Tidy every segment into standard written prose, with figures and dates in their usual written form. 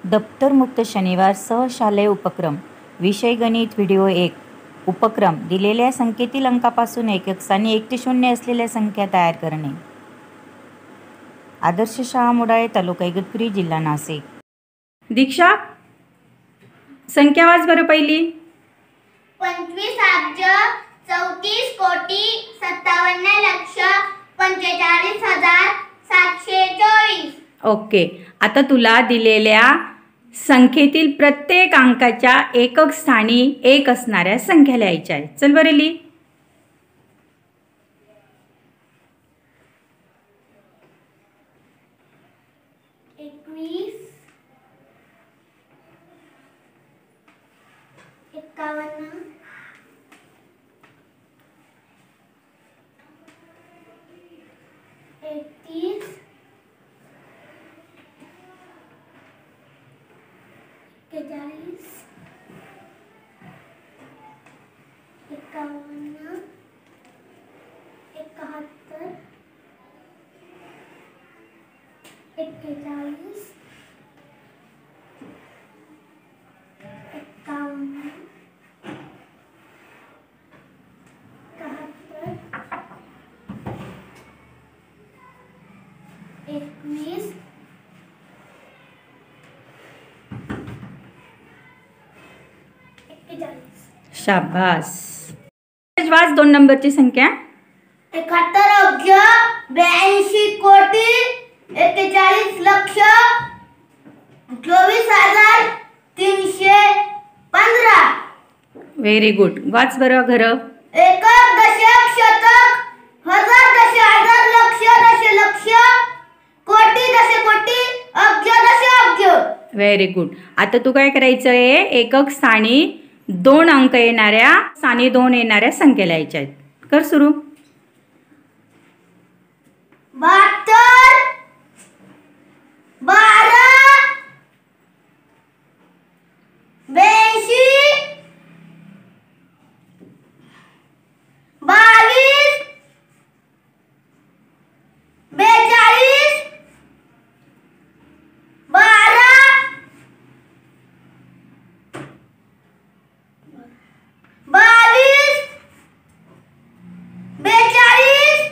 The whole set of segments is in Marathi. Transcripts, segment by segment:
दप्तरमुक्त शनिवार सहशालेय उपक्रम विषय गणित व्हिडिओ 1 उपक्रम दिलेल्या संख्येतील अंकापासून एकक आणि 1 ते 0 असलेल्या संख्या तयार करणे. आदर्श शाळा मुडाळे, तालुका इगतपुरी, जिल्हा नाशिक. दीक्षा, संख्या वाच बरं पहिली. 25,34,57,45,724. ओके. आता तुला दिलेल्या संख्येतील प्रत्येक अंकाच्या एकक स्थानी 1 असणाऱ्या संख्या लिहायच्या आहेत. चल बरं लिही. 21, 51, 31, 41, 51, 71, 41, 51, 71, 41. शाबास. वाच 2 नंबरची संख्या. 71,82,41,315. Very good. वाच बरं घरं. एकक, दशक, शतक, हजार, दशहजार, लक्ष, दशलक्ष, कोटी, दशकोटी, अब्ज, दशअब्ज. Very good. आता तू काय करायचं आहे, एकक स्थानी 2 अंक येणाऱ्या, स्थानी 2 येणाऱ्या संख्या लिहायच्या आहेत. कर सुरू. 72, 12, 82, 22, 42, 12, 22, 42,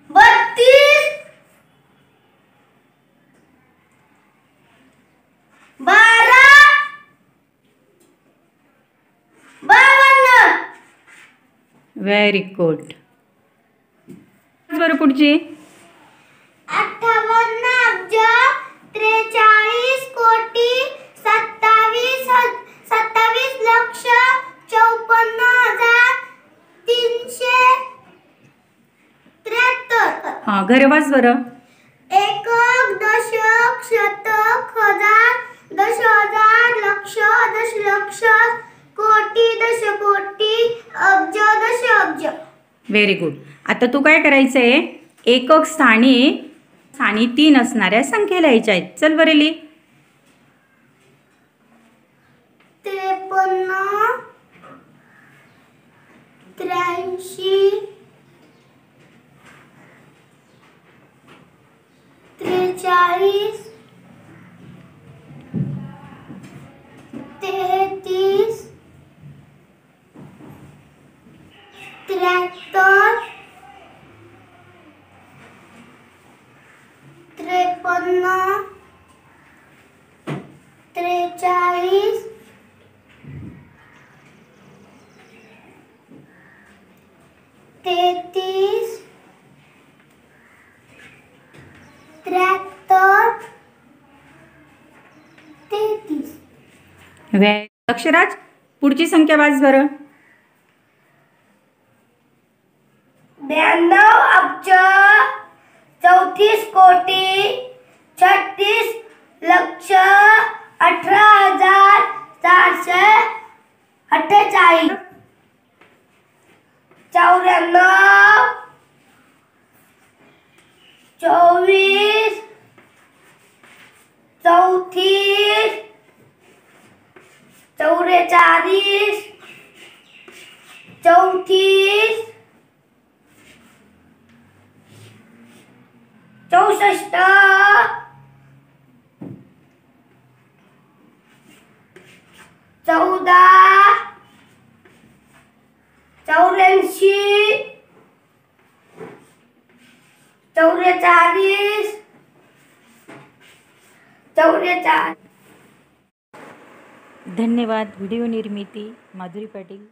32, 12, 52. Very good. बरं पुढची. 58 अब्ज 43 कोटी 27 लक्ष 54,373. हां, घर वाच बरं. एकक, दशक, शतक, हजार, दशहजार, लक्ष, दशलक्ष, कोटी, दशकोटी, अब्ज, दशअब्ज. Very good. आता तू काय करायचं आहे, एकक स्थानी 3 असणाऱ्या संख्या लिहायच्या आहेत. चल बरं लिही. 53, 83, 43, 33, 73, 53, 43, 33, 73, 33. अक्षराज, पुढची संख्या वाच बरं. 92 अब्ज 34 कोटी 36 लक्ष 18,448. 94, 24, 34, 44, 34, 64, 14 84 44 44. धन्यवाद. व्हिडिओ निर्मिती माधुरी पाटील.